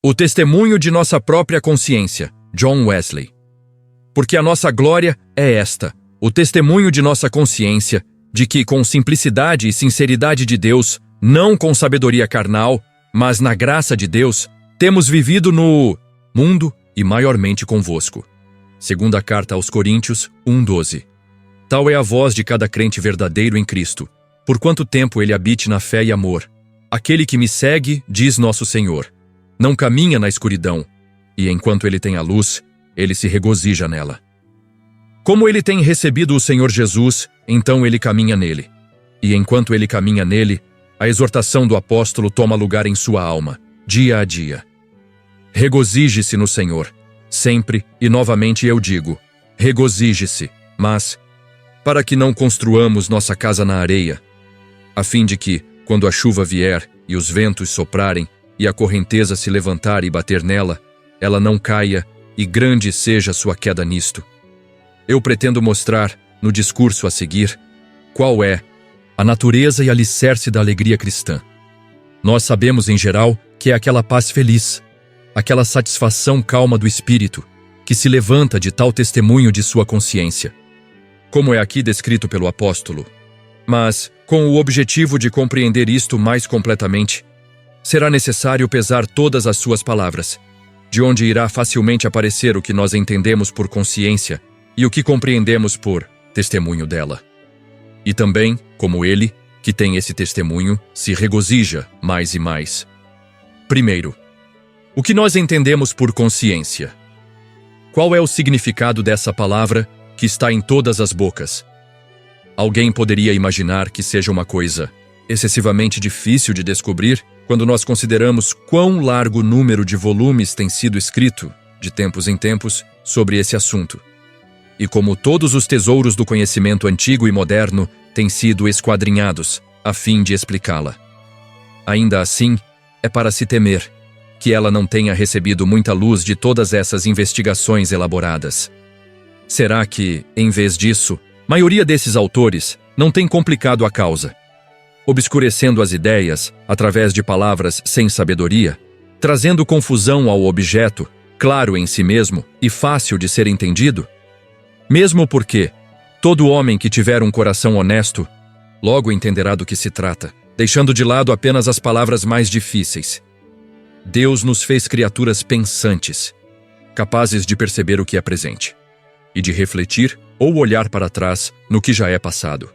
O testemunho de nossa própria consciência, John Wesley. Porque a nossa glória é esta, o testemunho de nossa consciência, de que com simplicidade e sinceridade de Deus, não com sabedoria carnal, mas na graça de Deus, temos vivido no mundo e maiormente convosco. Segunda carta aos Coríntios 1:12. Tal é a voz de cada crente verdadeiro em Cristo, por quanto tempo ele habite na fé e amor. Aquele que me segue, diz nosso Senhor, não caminha na escuridão, e enquanto ele tem a luz, ele se regozija nela. Como ele tem recebido o Senhor Jesus, então ele caminha nele. E enquanto ele caminha nele, a exortação do apóstolo toma lugar em sua alma, dia a dia. Regozije-se no Senhor, sempre e novamente eu digo, regozije-se, mas, para que não construamos nossa casa na areia, a fim de que, quando a chuva vier e os ventos soprarem e a correnteza se levantar e bater nela, ela não caia e grande seja sua queda nisto. Eu pretendo mostrar, no discurso a seguir, qual é a natureza e alicerce da alegria cristã. Nós sabemos, em geral, que é aquela paz feliz, aquela satisfação calma do espírito, que se levanta de tal testemunho de sua consciência, como é aqui descrito pelo apóstolo. Mas, com o objetivo de compreender isto mais completamente, será necessário pesar todas as suas palavras, de onde irá facilmente aparecer o que nós entendemos por consciência e o que compreendemos por testemunho dela. E também, como ele, que tem esse testemunho, se regozija mais e mais. Primeiro, o que nós entendemos por consciência? Qual é o significado dessa palavra que está em todas as bocas? Alguém poderia imaginar que seja uma coisa excessivamente difícil de descobrir quando nós consideramos quão largo número de volumes tem sido escrito, de tempos em tempos, sobre esse assunto. E como todos os tesouros do conhecimento antigo e moderno têm sido esquadrinhados, a fim de explicá-la. Ainda assim, é para se temer que ela não tenha recebido muita luz de todas essas investigações elaboradas. Será que, em vez disso, a maioria desses autores não tem complicado a causa, obscurecendo as ideias através de palavras sem sabedoria, trazendo confusão ao objeto, claro em si mesmo e fácil de ser entendido? Mesmo porque todo homem que tiver um coração honesto logo entenderá do que se trata, deixando de lado apenas as palavras mais difíceis. Deus nos fez criaturas pensantes, capazes de perceber o que é presente e de refletir ou olhar para trás no que já é passado.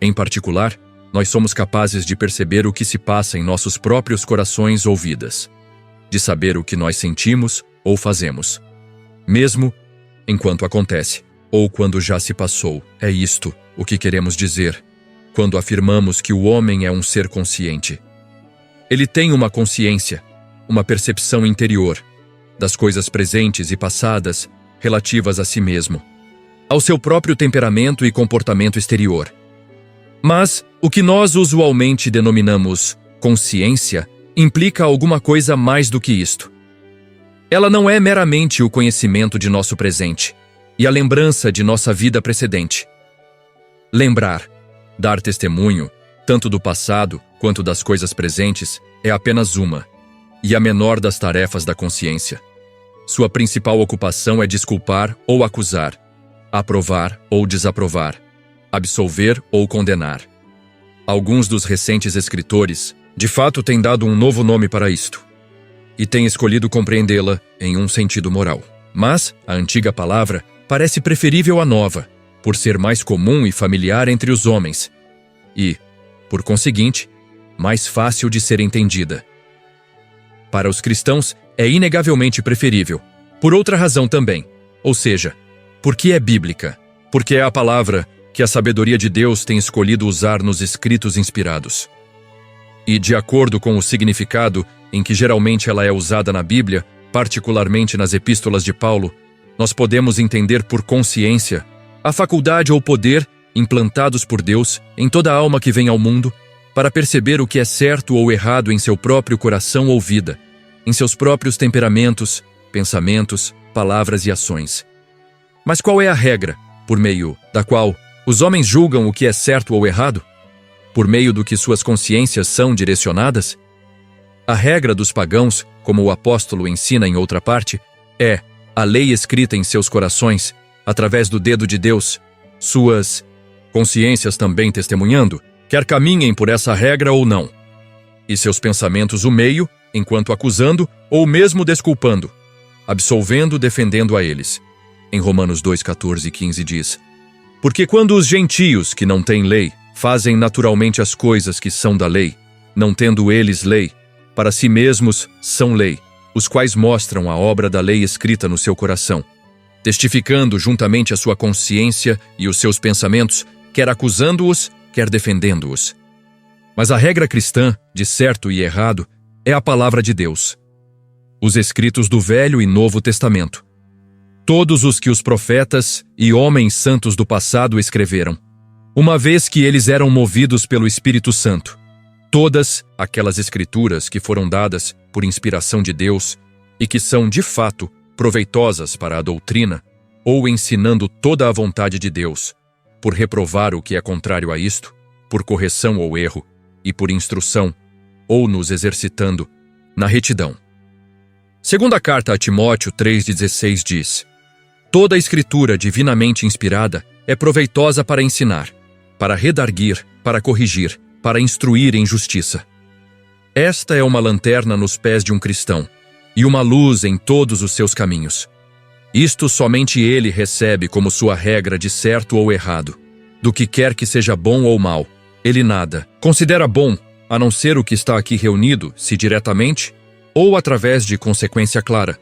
Em particular, nós somos capazes de perceber o que se passa em nossos próprios corações ou vidas, de saber o que nós sentimos ou fazemos, mesmo enquanto acontece, ou quando já se passou. É isto o que queremos dizer quando afirmamos que o homem é um ser consciente. Ele tem uma consciência, uma percepção interior das coisas presentes e passadas relativas a si mesmo, ao seu próprio temperamento e comportamento exterior. Mas o que nós usualmente denominamos consciência implica alguma coisa mais do que isto. Ela não é meramente o conhecimento de nosso presente e a lembrança de nossa vida precedente. Lembrar, dar testemunho, tanto do passado quanto das coisas presentes, é apenas uma, e a menor das tarefas da consciência. Sua principal ocupação é desculpar ou acusar, aprovar ou desaprovar, absolver ou condenar. Alguns dos recentes escritores, de fato, têm dado um novo nome para isto, e têm escolhido compreendê-la em um sentido moral. Mas a antiga palavra parece preferível à nova, por ser mais comum e familiar entre os homens, e, por conseguinte, mais fácil de ser entendida. Para os cristãos, é inegavelmente preferível, por outra razão também, ou seja, porque é bíblica, porque é a palavra que a sabedoria de Deus tem escolhido usar nos escritos inspirados. E, de acordo com o significado em que geralmente ela é usada na Bíblia, particularmente nas epístolas de Paulo, nós podemos entender por consciência a faculdade ou poder implantados por Deus em toda alma que vem ao mundo para perceber o que é certo ou errado em seu próprio coração ou vida, em seus próprios temperamentos, pensamentos, palavras e ações. Mas qual é a regra, por meio da qual os homens julgam o que é certo ou errado? Por meio do que suas consciências são direcionadas? A regra dos pagãos, como o apóstolo ensina em outra parte, é a lei escrita em seus corações, através do dedo de Deus, suas consciências também testemunhando, quer caminhem por essa regra ou não, e seus pensamentos o meio, enquanto acusando ou mesmo desculpando, absolvendo, defendendo a eles. Em Romanos 2, 14 e 15 diz: Porque quando os gentios, que não têm lei, fazem naturalmente as coisas que são da lei, não tendo eles lei, para si mesmos são lei, os quais mostram a obra da lei escrita no seu coração, testificando juntamente a sua consciência e os seus pensamentos, quer acusando-os, quer defendendo-os. Mas a regra cristã, de certo e errado, é a palavra de Deus. Os escritos do Velho e Novo Testamento. Todos os que os profetas e homens santos do passado escreveram, uma vez que eles eram movidos pelo Espírito Santo. Todas aquelas escrituras que foram dadas por inspiração de Deus e que são, de fato, proveitosas para a doutrina, ou ensinando toda a vontade de Deus, por reprovar o que é contrário a isto, por correção ou erro, e por instrução, ou nos exercitando na retidão. Segunda carta a Timóteo 3,16 diz: Toda a escritura divinamente inspirada é proveitosa para ensinar, para redarguir, para corrigir, para instruir em justiça. Esta é uma lanterna nos pés de um cristão, e uma luz em todos os seus caminhos. Isto somente ele recebe como sua regra de certo ou errado. Do que quer que seja bom ou mal, ele nada considera bom, a não ser o que está aqui reunido, se diretamente, ou através de consequência clara.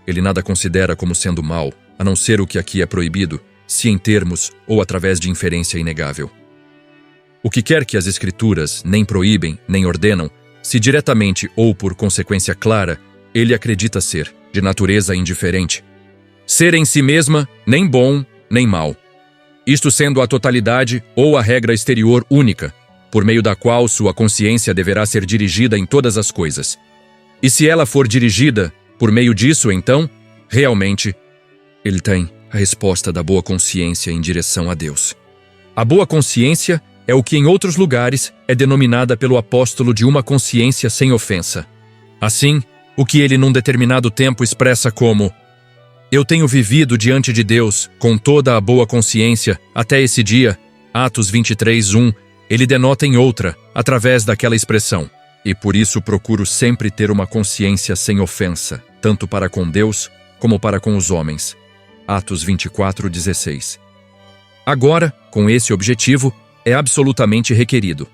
Ele nada considera como sendo mal, a não ser o que aqui é proibido, se em termos ou através de inferência inegável. O que quer que as Escrituras nem proíbem, nem ordenam, se diretamente ou por consequência clara, ele acredita ser, de natureza indiferente. Ser em si mesma, nem bom, nem mal. Isto sendo a totalidade ou a regra exterior única, por meio da qual sua consciência deverá ser dirigida em todas as coisas. E se ela for dirigida por meio disso, então, realmente, ele tem a resposta da boa consciência em direção a Deus. A boa consciência é o que em outros lugares é denominada pelo apóstolo de uma consciência sem ofensa. Assim, o que ele num determinado tempo expressa como: Eu tenho vivido diante de Deus com toda a boa consciência até esse dia, Atos 23:1, ele denota em outra, através daquela expressão. E por isso procuro sempre ter uma consciência sem ofensa, tanto para com Deus como para com os homens. Atos 24:16. Agora, com esse objetivo, é absolutamente requerido: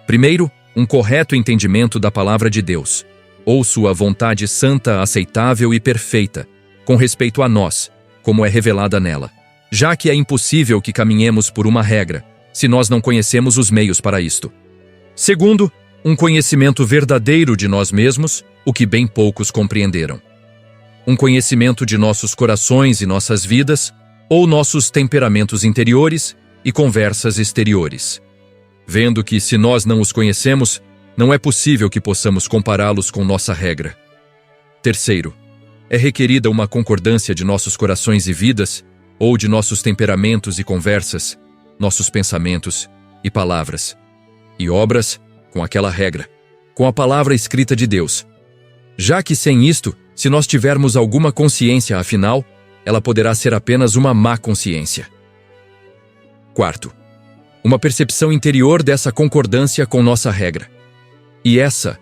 primeiro, um correto entendimento da palavra de Deus, ou sua vontade santa, aceitável e perfeita, com respeito a nós, como é revelada nela, já que é impossível que caminhemos por uma regra, se nós não conhecemos os meios para isto. Segundo, um conhecimento verdadeiro de nós mesmos, o que bem poucos compreenderam. Um conhecimento de nossos corações e nossas vidas, ou nossos temperamentos interiores e conversas exteriores. Vendo que, se nós não os conhecemos, não é possível que possamos compará-los com nossa regra. Terceiro, é requerida uma concordância de nossos corações e vidas, ou de nossos temperamentos e conversas, nossos pensamentos e palavras, e obras com aquela regra, com a palavra escrita de Deus. Já que sem isto, se nós tivermos alguma consciência, afinal, ela poderá ser apenas uma má consciência. Quarto, uma percepção interior dessa concordância com nossa regra. E essa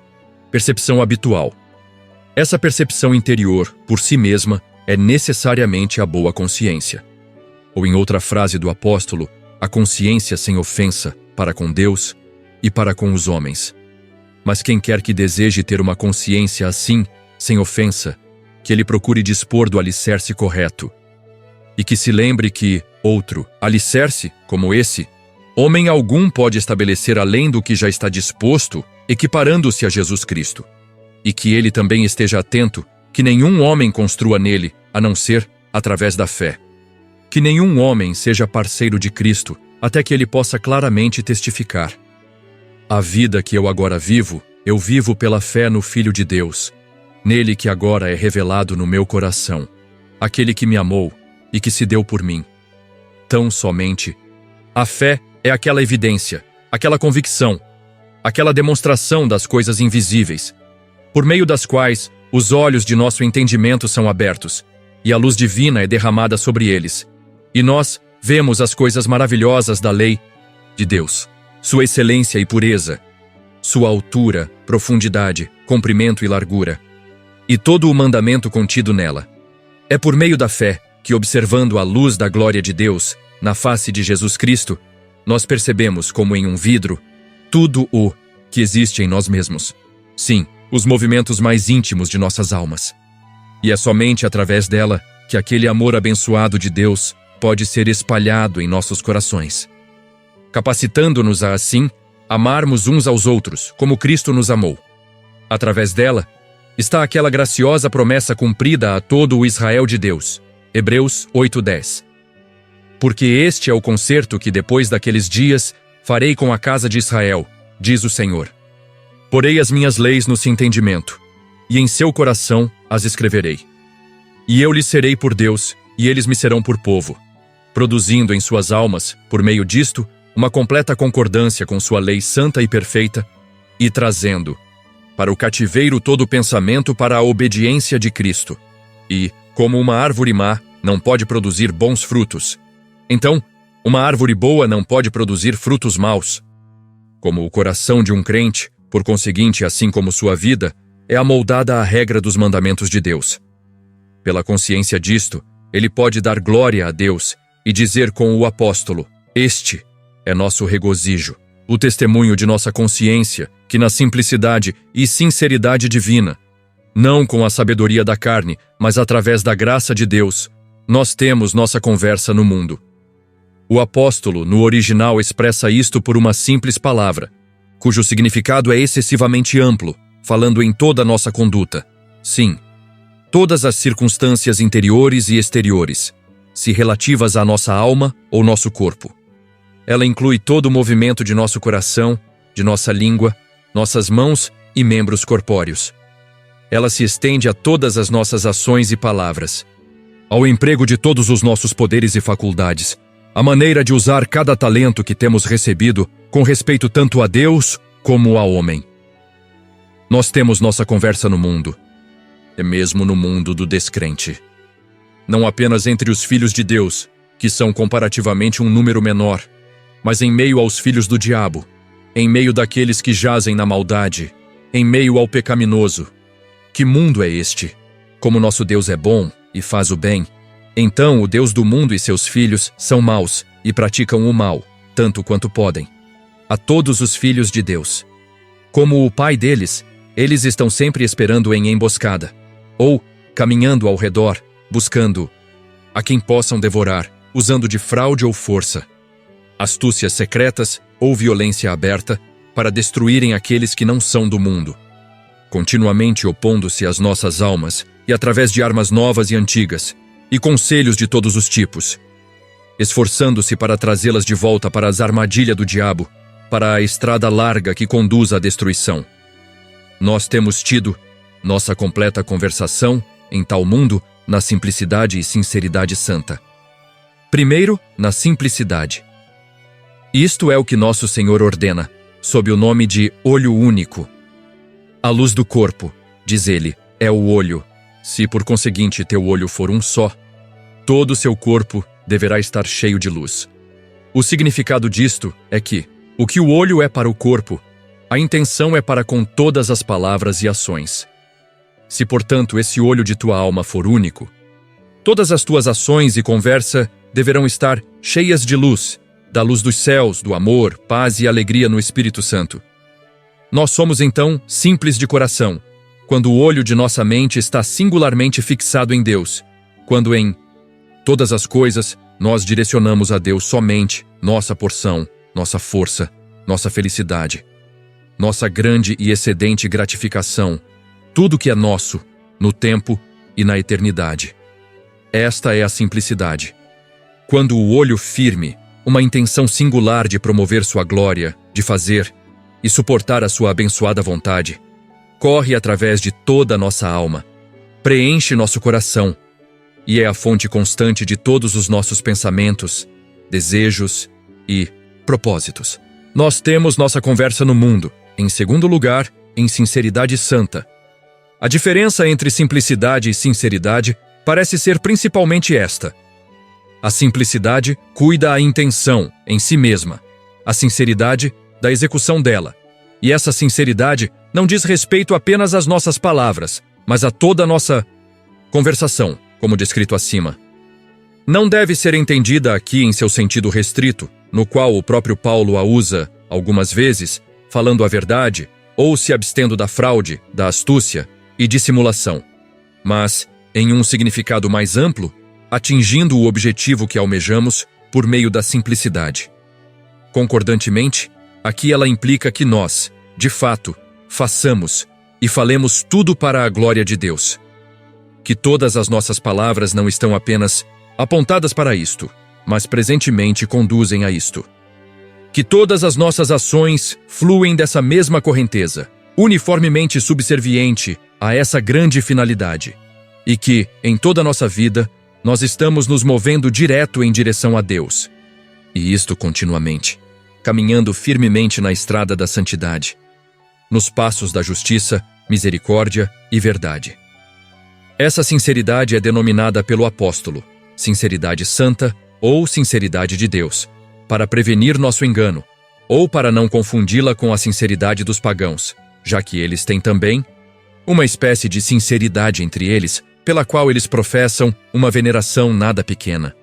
percepção habitual. Essa percepção interior, por si mesma, é necessariamente a boa consciência. Ou em outra frase do apóstolo, a consciência sem ofensa para com Deus e para com os homens. Mas quem quer que deseje ter uma consciência assim, sem ofensa, que ele procure dispor do alicerce correto. E que se lembre que outro alicerce, como esse, homem algum pode estabelecer além do que já está disposto, equiparando-se a Jesus Cristo. E que ele também esteja atento que nenhum homem construa nele, a não ser através da fé. Que nenhum homem seja parceiro de Cristo, até que ele possa claramente testificar: a vida que eu agora vivo, eu vivo pela fé no Filho de Deus, nele que agora é revelado no meu coração, aquele que me amou e que se deu por mim. Tão somente, a fé é aquela evidência, aquela convicção, aquela demonstração das coisas invisíveis, por meio das quais os olhos de nosso entendimento são abertos, e a luz divina é derramada sobre eles. E nós vemos as coisas maravilhosas da lei de Deus, sua excelência e pureza, sua altura, profundidade, comprimento e largura, e todo o mandamento contido nela. É por meio da fé que, observando a luz da glória de Deus na face de Jesus Cristo, nós percebemos, como em um vidro, tudo o que existe em nós mesmos. Sim, os movimentos mais íntimos de nossas almas. E é somente através dela que aquele amor abençoado de Deus pode ser espalhado em nossos corações, capacitando-nos a, assim, amarmos uns aos outros, como Cristo nos amou. Através dela, está aquela graciosa promessa cumprida a todo o Israel de Deus. Hebreus 8:10. Porque este é o concerto que depois daqueles dias farei com a casa de Israel, diz o Senhor. Porei as minhas leis no seu entendimento, e em seu coração as escreverei. E eu lhes serei por Deus, e eles me serão por povo, produzindo em suas almas, por meio disto, uma completa concordância com sua lei santa e perfeita, e trazendo para o cativeiro todo o pensamento para a obediência de Cristo. E, como uma árvore má não pode produzir bons frutos, então, uma árvore boa não pode produzir frutos maus. Como o coração de um crente, por conseguinte, assim como sua vida, é amoldada à regra dos mandamentos de Deus. Pela consciência disto, ele pode dar glória a Deus e dizer com o apóstolo: este é nosso regozijo, o testemunho de nossa consciência, que na simplicidade e sinceridade divina, não com a sabedoria da carne, mas através da graça de Deus, nós temos nossa conversa no mundo. O apóstolo, no original, expressa isto por uma simples palavra, cujo significado é excessivamente amplo, falando em toda a nossa conduta. Sim, todas as circunstâncias interiores e exteriores, se relativas à nossa alma ou nosso corpo. Ela inclui todo o movimento de nosso coração, de nossa língua, nossas mãos e membros corpóreos. Ela se estende a todas as nossas ações e palavras, ao emprego de todos os nossos poderes e faculdades, a maneira de usar cada talento que temos recebido com respeito tanto a Deus como ao homem. Nós temos nossa conversa no mundo, e mesmo no mundo do descrente. Não apenas entre os filhos de Deus, que são comparativamente um número menor, mas em meio aos filhos do diabo, em meio daqueles que jazem na maldade, em meio ao pecaminoso. Que mundo é este? Como nosso Deus é bom e faz o bem, então o Deus do mundo e seus filhos são maus e praticam o mal, tanto quanto podem. A todos os filhos de Deus. Como o Pai deles, eles estão sempre esperando em emboscada, ou caminhando ao redor, buscando a quem possam devorar, usando de fraude ou força, astúcias secretas ou violência aberta, para destruírem aqueles que não são do mundo, continuamente opondo-se às nossas almas e através de armas novas e antigas, e conselhos de todos os tipos, esforçando-se para trazê-las de volta para as armadilhas do diabo, para a estrada larga que conduz à destruição. Nós temos tido nossa completa conversação em tal mundo na simplicidade e sinceridade santa. Primeiro, na simplicidade. Isto é o que nosso Senhor ordena, sob o nome de olho único. A luz do corpo, diz ele, é o olho. Se por conseguinte teu olho for um só, todo o seu corpo deverá estar cheio de luz. O significado disto é que, o que o olho é para o corpo, a intenção é para com todas as palavras e ações. Se, portanto, esse olho de tua alma for único, todas as tuas ações e conversa deverão estar cheias de luz, da luz dos céus, do amor, paz e alegria no Espírito Santo. Nós somos, então, simples de coração, quando o olho de nossa mente está singularmente fixado em Deus, quando em todas as coisas nós direcionamos a Deus somente nossa porção, nossa força, nossa felicidade, nossa grande e excedente gratificação, tudo que é nosso, no tempo e na eternidade. Esta é a simplicidade. Quando o olho firme, uma intenção singular de promover sua glória, de fazer e suportar a sua abençoada vontade, corre através de toda a nossa alma, preenche nosso coração e é a fonte constante de todos os nossos pensamentos, desejos e propósitos. Nós temos nossa conversa no mundo, Em segundo lugar, em sinceridade santa. A diferença entre simplicidade e sinceridade parece ser principalmente esta. A simplicidade cuida a intenção em si mesma, a sinceridade da execução dela. E essa sinceridade não diz respeito apenas às nossas palavras, mas a toda a nossa conversação, como descrito acima. Não deve ser entendida aqui em seu sentido restrito, no qual o próprio Paulo a usa algumas vezes, falando a verdade, ou se abstendo da fraude, da astúcia e dissimulação, mas em um significado mais amplo, atingindo o objetivo que almejamos por meio da simplicidade. Concordantemente, aqui ela implica que nós, de fato, façamos e falemos tudo para a glória de Deus. Que todas as nossas palavras não estão apenas apontadas para isto, mas presentemente conduzem a isto. Que todas as nossas ações fluem dessa mesma correnteza, uniformemente subserviente a essa grande finalidade, e que, em toda a nossa vida, nós estamos nos movendo direto em direção a Deus. E isto continuamente, caminhando firmemente na estrada da santidade, nos passos da justiça, misericórdia e verdade. Essa sinceridade é denominada pelo apóstolo sinceridade santa ou sinceridade de Deus, para prevenir nosso engano, ou para não confundi-la com a sinceridade dos pagãos, já que eles têm também uma espécie de sinceridade entre eles, pela qual eles professam uma veneração nada pequena.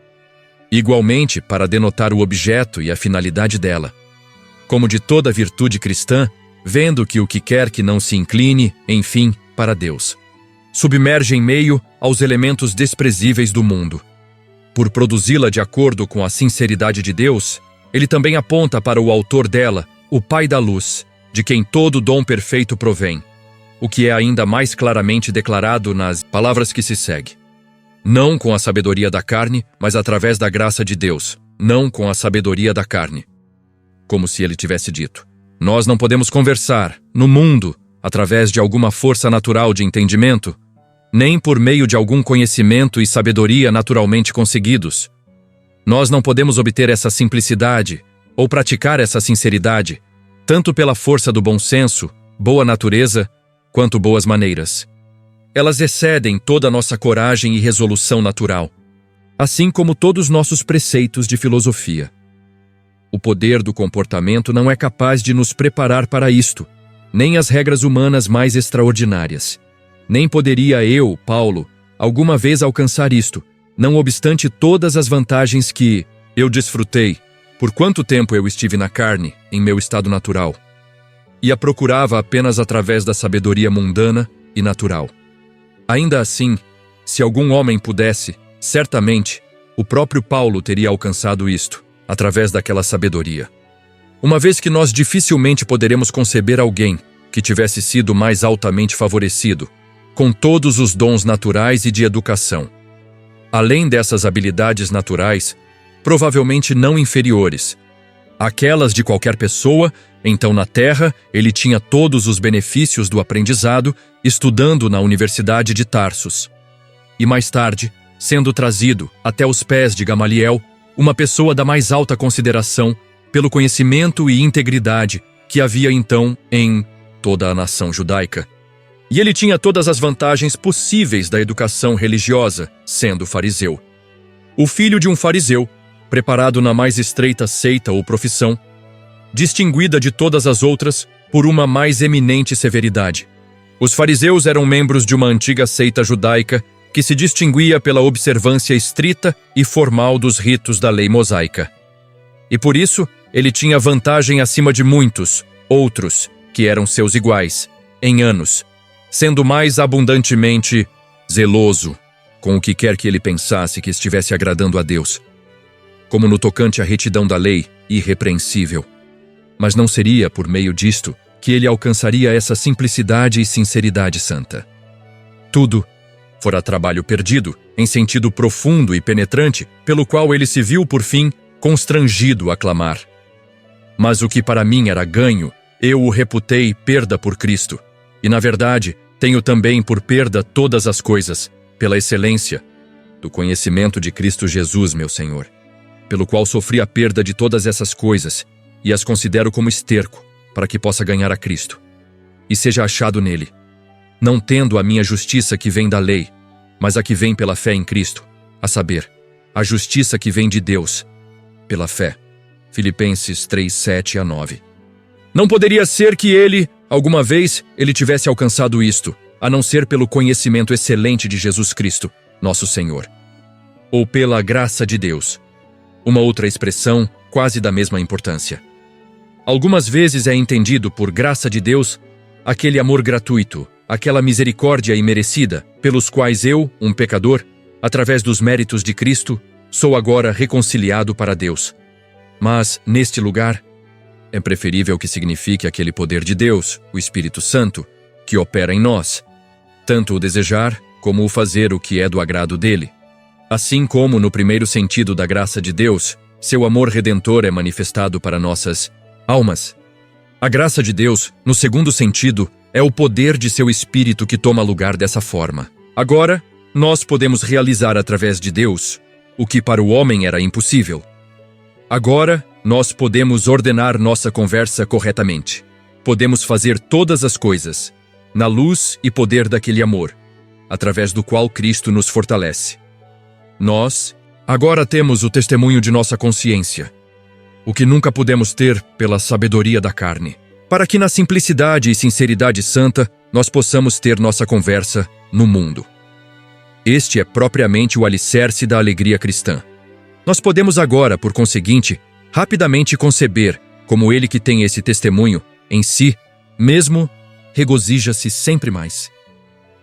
Igualmente, para denotar o objeto e a finalidade dela. Como de toda virtude cristã, vendo que o que quer que não se incline, enfim, para Deus, submerge em meio aos elementos desprezíveis do mundo. Por produzi-la de acordo com a sinceridade de Deus, ele também aponta para o autor dela, o Pai da luz, de quem todo dom perfeito provém, o que é ainda mais claramente declarado nas palavras que se segue. Não com a sabedoria da carne, mas através da graça de Deus, não com a sabedoria da carne. Como se ele tivesse dito: nós não podemos conversar, no mundo, através de alguma força natural de entendimento, nem por meio de algum conhecimento e sabedoria naturalmente conseguidos. Nós não podemos obter essa simplicidade ou praticar essa sinceridade, tanto pela força do bom senso, boa natureza, quanto boas maneiras. Elas excedem toda a nossa coragem e resolução natural, assim como todos os nossos preceitos de filosofia. O poder do comportamento não é capaz de nos preparar para isto, nem as regras humanas mais extraordinárias. Nem poderia eu, Paulo, alguma vez alcançar isto, não obstante todas as vantagens que eu desfrutei, por quanto tempo eu estive na carne, em meu estado natural, e a procurava apenas através da sabedoria mundana e natural. Ainda assim, se algum homem pudesse, certamente, o próprio Paulo teria alcançado isto, através daquela sabedoria. Uma vez que nós dificilmente poderemos conceber alguém que tivesse sido mais altamente favorecido, com todos os dons naturais e de educação. Além dessas habilidades naturais, provavelmente não inferiores, aquelas de qualquer pessoa, então na Terra ele tinha todos os benefícios do aprendizado estudando na Universidade de Tarsus. E mais tarde, sendo trazido até os pés de Gamaliel, uma pessoa da mais alta consideração pelo conhecimento e integridade que havia então em toda a nação judaica. E ele tinha todas as vantagens possíveis da educação religiosa, sendo fariseu. O filho de um fariseu, preparado na mais estreita seita ou profissão, distinguida de todas as outras por uma mais eminente severidade. Os fariseus eram membros de uma antiga seita judaica que se distinguia pela observância estrita e formal dos ritos da lei mosaica. E por isso, ele tinha vantagem acima de muitos outros que eram seus iguais, em anos, sendo mais abundantemente zeloso com o que quer que ele pensasse que estivesse agradando a Deus, como no tocante à retidão da lei, irrepreensível. Mas não seria por meio disto que ele alcançaria essa simplicidade e sinceridade santa. Tudo fora trabalho perdido, em sentido profundo e penetrante, pelo qual ele se viu, por fim, constrangido a clamar. Mas o que para mim era ganho, eu o reputei perda por Cristo, e na verdade, tenho também por perda todas as coisas, pela excelência do conhecimento de Cristo Jesus, meu Senhor, pelo qual sofri a perda de todas essas coisas, e as considero como esterco, para que possa ganhar a Cristo, e seja achado nele, não tendo a minha justiça que vem da lei, mas a que vem pela fé em Cristo, a saber, a justiça que vem de Deus, pela fé. Filipenses 3, 7 a 9. Não poderia ser que alguma vez, ele tivesse alcançado isto, a não ser pelo conhecimento excelente de Jesus Cristo, nosso Senhor. Ou pela graça de Deus. Uma outra expressão quase da mesma importância. Algumas vezes é entendido por graça de Deus aquele amor gratuito, aquela misericórdia imerecida, pelos quais eu, um pecador, através dos méritos de Cristo, sou agora reconciliado para Deus. Mas, neste lugar, é preferível que signifique aquele poder de Deus, o Espírito Santo, que opera em nós, tanto o desejar como o fazer o que é do agrado dele. Assim como no primeiro sentido da graça de Deus, seu amor redentor é manifestado para nossas almas. A graça de Deus, no segundo sentido, é o poder de seu Espírito que toma lugar dessa forma. Agora, nós podemos realizar através de Deus o que para o homem era impossível. Agora, nós podemos ordenar nossa conversa corretamente. Podemos fazer todas as coisas, na luz e poder daquele amor, através do qual Cristo nos fortalece. Nós, agora temos o testemunho de nossa consciência, o que nunca pudemos ter pela sabedoria da carne, para que na simplicidade e sinceridade santa nós possamos ter nossa conversa no mundo. Este é propriamente o alicerce da alegria cristã. Nós podemos agora, por conseguinte, rapidamente conceber como ele que tem esse testemunho em si mesmo regozija-se sempre mais.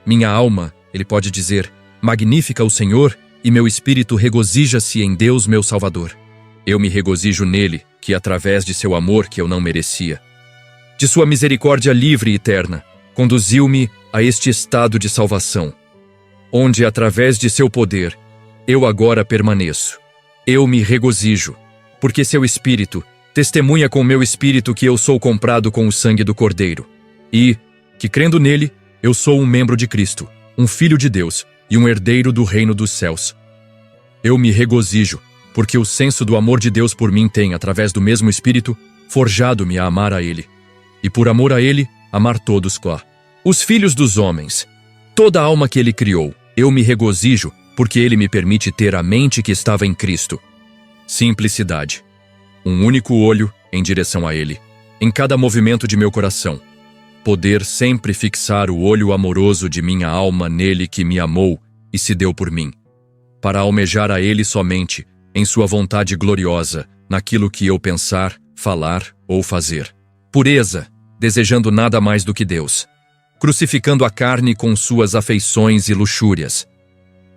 Minha alma, ele pode dizer, magnifica o Senhor, e meu espírito regozija-se em Deus meu Salvador. Eu me regozijo nele, que através de seu amor que eu não merecia, de sua misericórdia livre e eterna, conduziu-me a este estado de salvação, onde através de seu poder, eu agora permaneço. Eu me regozijo, porque seu Espírito testemunha com meu espírito que eu sou comprado com o sangue do Cordeiro, e, que crendo nele, eu sou um membro de Cristo, um filho de Deus e um herdeiro do reino dos céus. Eu me regozijo, porque o senso do amor de Deus por mim tem, através do mesmo Espírito, forjado-me a amar a ele, e por amor a ele, amar todos os filhos dos homens, toda a alma que ele criou. Eu me regozijo, porque ele me permite ter a mente que estava em Cristo. Simplicidade. Um único olho em direção a ele, em cada movimento de meu coração. Poder sempre fixar o olho amoroso de minha alma nele que me amou e se deu por mim, para almejar a ele somente, em sua vontade gloriosa, naquilo que eu pensar, falar ou fazer. Pureza, desejando nada mais do que Deus. Crucificando a carne com suas afeições e luxúrias.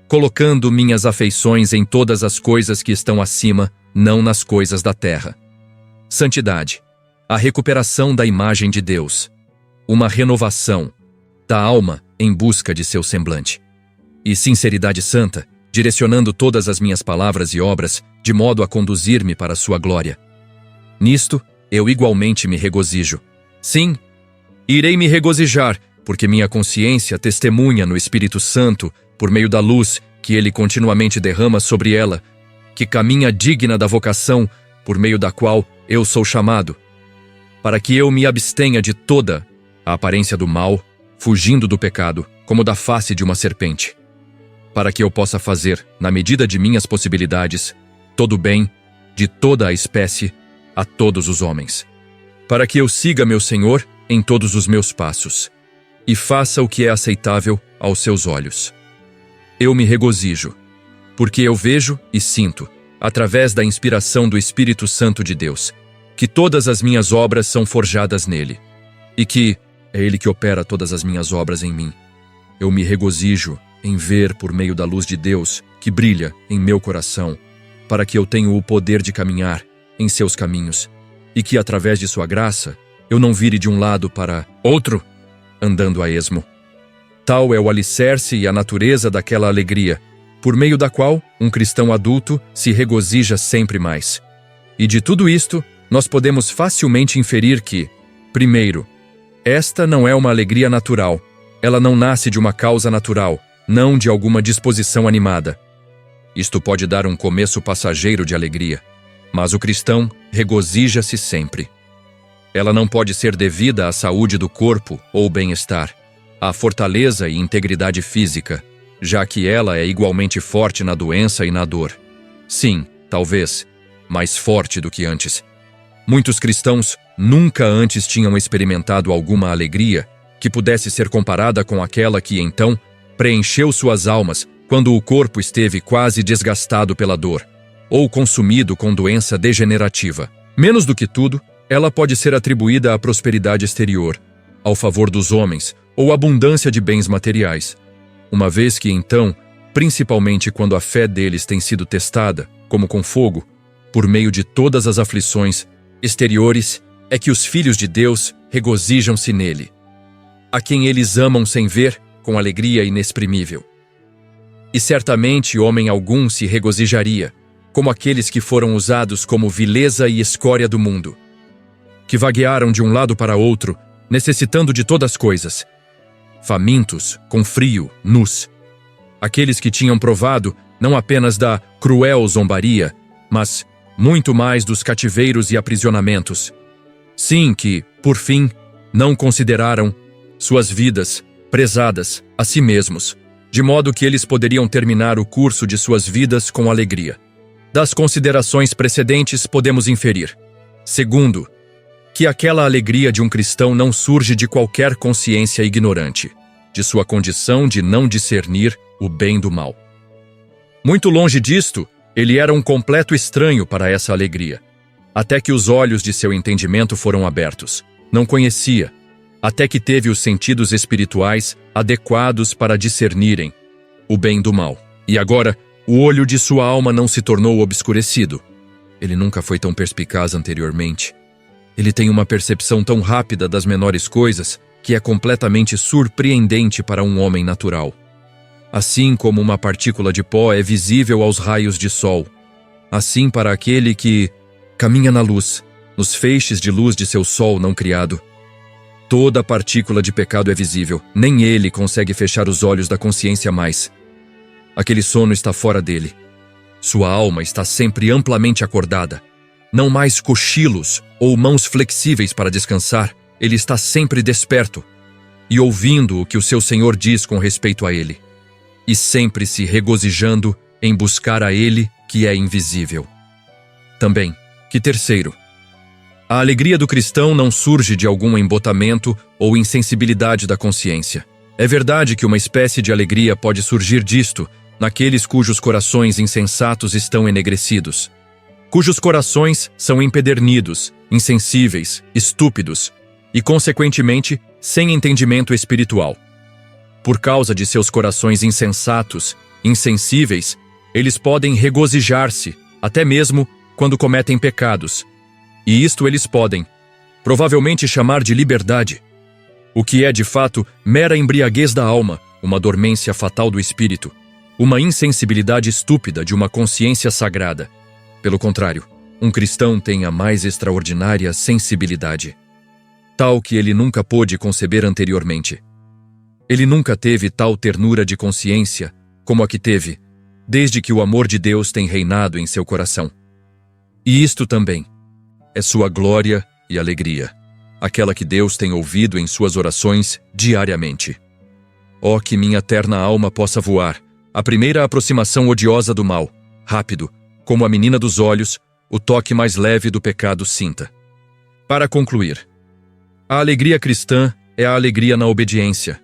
Colocando minhas afeições em todas as coisas que estão acima, não nas coisas da terra. Santidade, a recuperação da imagem de Deus. Uma renovação da alma em busca de seu semblante. E sinceridade santa, direcionando todas as minhas palavras e obras, de modo a conduzir-me para sua glória. Nisto, eu igualmente me regozijo. Sim, irei me regozijar, porque minha consciência testemunha no Espírito Santo, por meio da luz que ele continuamente derrama sobre ela, que caminha digna da vocação por meio da qual eu sou chamado, para que eu me abstenha de toda a aparência do mal, fugindo do pecado, como da face de uma serpente, para que eu possa fazer, na medida de minhas possibilidades, todo o bem, de toda a espécie, a todos os homens, para que eu siga meu Senhor em todos os meus passos, e faça o que é aceitável aos seus olhos. Eu me regozijo, porque eu vejo e sinto, através da inspiração do Espírito Santo de Deus, que todas as minhas obras são forjadas nele, e que é ele que opera todas as minhas obras em mim. Eu me regozijo em ver por meio da luz de Deus que brilha em meu coração, para que eu tenha o poder de caminhar em seus caminhos, e que através de sua graça eu não vire de um lado para outro, andando a esmo. Tal é o alicerce e a natureza daquela alegria, por meio da qual um cristão adulto se regozija sempre mais. E de tudo isto, nós podemos facilmente inferir que, primeiro, esta não é uma alegria natural, ela não nasce de uma causa natural, não de alguma disposição animada. Isto pode dar um começo passageiro de alegria, mas o cristão regozija-se sempre. Ela não pode ser devida à saúde do corpo ou bem-estar, à fortaleza e integridade física, já que ela é igualmente forte na doença e na dor. Sim, talvez, mais forte do que antes. Muitos cristãos nunca antes tinham experimentado alguma alegria que pudesse ser comparada com aquela que, então, preencheu suas almas quando o corpo esteve quase desgastado pela dor, ou consumido com doença degenerativa. Menos do que tudo, ela pode ser atribuída à prosperidade exterior, ao favor dos homens ou abundância de bens materiais, uma vez que, então, principalmente quando a fé deles tem sido testada, como com fogo, por meio de todas as aflições exteriores, é que os filhos de Deus regozijam-se nele, a quem eles amam sem ver, com alegria inexprimível. E certamente homem algum se regozijaria, como aqueles que foram usados como vileza e escória do mundo, que vaguearam de um lado para outro, necessitando de todas as coisas, famintos, com frio, nus. Aqueles que tinham provado não apenas da cruel zombaria, mas muito mais dos cativeiros e aprisionamentos. Sim, que, por fim, não consideraram suas vidas prezadas a si mesmos, de modo que eles poderiam terminar o curso de suas vidas com alegria. Das considerações precedentes podemos inferir, segundo, que aquela alegria de um cristão não surge de qualquer consciência ignorante, de sua condição de não discernir o bem do mal. Muito longe disto, ele era um completo estranho para essa alegria, até que os olhos de seu entendimento foram abertos. Não conhecia, até que teve os sentidos espirituais adequados para discernirem o bem do mal. E agora, o olho de sua alma não se tornou obscurecido. Ele nunca foi tão perspicaz anteriormente. Ele tem uma percepção tão rápida das menores coisas que é completamente surpreendente para um homem natural. Assim como uma partícula de pó é visível aos raios de sol, assim para aquele que caminha na luz, nos feixes de luz de seu sol não criado. Toda partícula de pecado é visível, nem ele consegue fechar os olhos da consciência mais. Aquele sono está fora dele. Sua alma está sempre amplamente acordada. Não mais cochilos ou mãos flexíveis para descansar, ele está sempre desperto e ouvindo o que o seu Senhor diz com respeito a ele, e sempre se regozijando em buscar a ele que é invisível. Também, que terceiro, a alegria do cristão não surge de algum embotamento ou insensibilidade da consciência. É verdade que uma espécie de alegria pode surgir disto naqueles cujos corações insensatos estão enegrecidos, cujos corações são empedernidos, insensíveis, estúpidos e, consequentemente, sem entendimento espiritual. Por causa de seus corações insensatos, insensíveis, eles podem regozijar-se, até mesmo quando cometem pecados. E isto eles podem, provavelmente, chamar de liberdade, o que é, de fato, mera embriaguez da alma, uma dormência fatal do espírito, uma insensibilidade estúpida de uma consciência sagrada. Pelo contrário, um cristão tem a mais extraordinária sensibilidade, tal que ele nunca pôde conceber anteriormente. Ele nunca teve tal ternura de consciência como a que teve, desde que o amor de Deus tem reinado em seu coração. E isto também é sua glória e alegria, aquela que Deus tem ouvido em suas orações diariamente. Oh, que minha terna alma possa voar, a primeira aproximação odiosa do mal, rápido, como a menina dos olhos, o toque mais leve do pecado sinta. Para concluir, a alegria cristã é a alegria na obediência,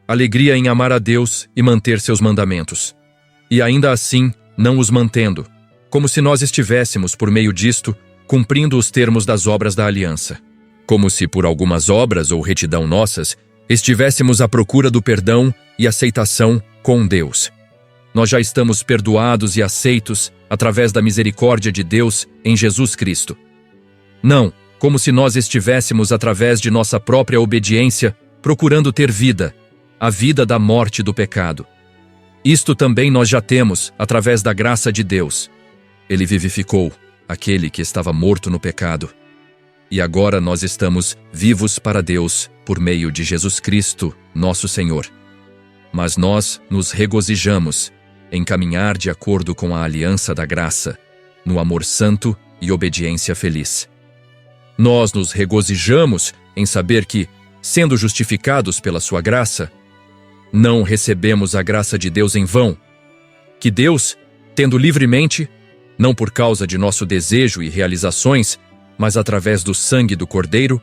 alegria em amar a Deus e manter seus mandamentos, e ainda assim não os mantendo, como se nós estivéssemos, por meio disto, cumprindo os termos das obras da aliança, como se por algumas obras ou retidão nossas estivéssemos à procura do perdão e aceitação com Deus. Nós já estamos perdoados e aceitos através da misericórdia de Deus em Jesus Cristo. Não, como se nós estivéssemos através de nossa própria obediência procurando ter vida, a vida da morte do pecado. Isto também nós já temos através da graça de Deus. Ele vivificou aquele que estava morto no pecado. E agora nós estamos vivos para Deus por meio de Jesus Cristo, nosso Senhor. Mas nós nos regozijamos em caminhar de acordo com a aliança da graça, no amor santo e obediência feliz. Nós nos regozijamos em saber que, sendo justificados pela sua graça, não recebemos a graça de Deus em vão, que Deus, tendo livremente, não por causa de nosso desejo e realizações, mas através do sangue do Cordeiro,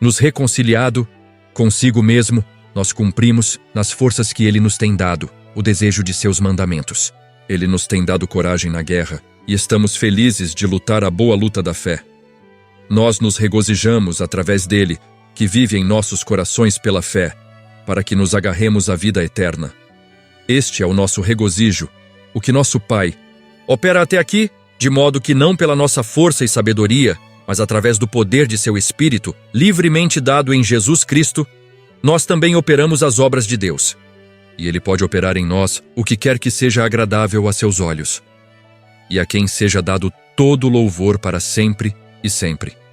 nos reconciliado consigo mesmo, nós cumprimos, nas forças que Ele nos tem dado, o desejo de seus mandamentos. Ele nos tem dado coragem na guerra e estamos felizes de lutar a boa luta da fé. Nós nos regozijamos através dele, que vive em nossos corações pela fé, para que nos agarremos à vida eterna. Este é o nosso regozijo, o que nosso Pai opera até aqui, de modo que não pela nossa força e sabedoria, mas através do poder de seu Espírito, livremente dado em Jesus Cristo, nós também operamos as obras de Deus. E Ele pode operar em nós o que quer que seja agradável a seus olhos. E a quem seja dado todo louvor para sempre e sempre.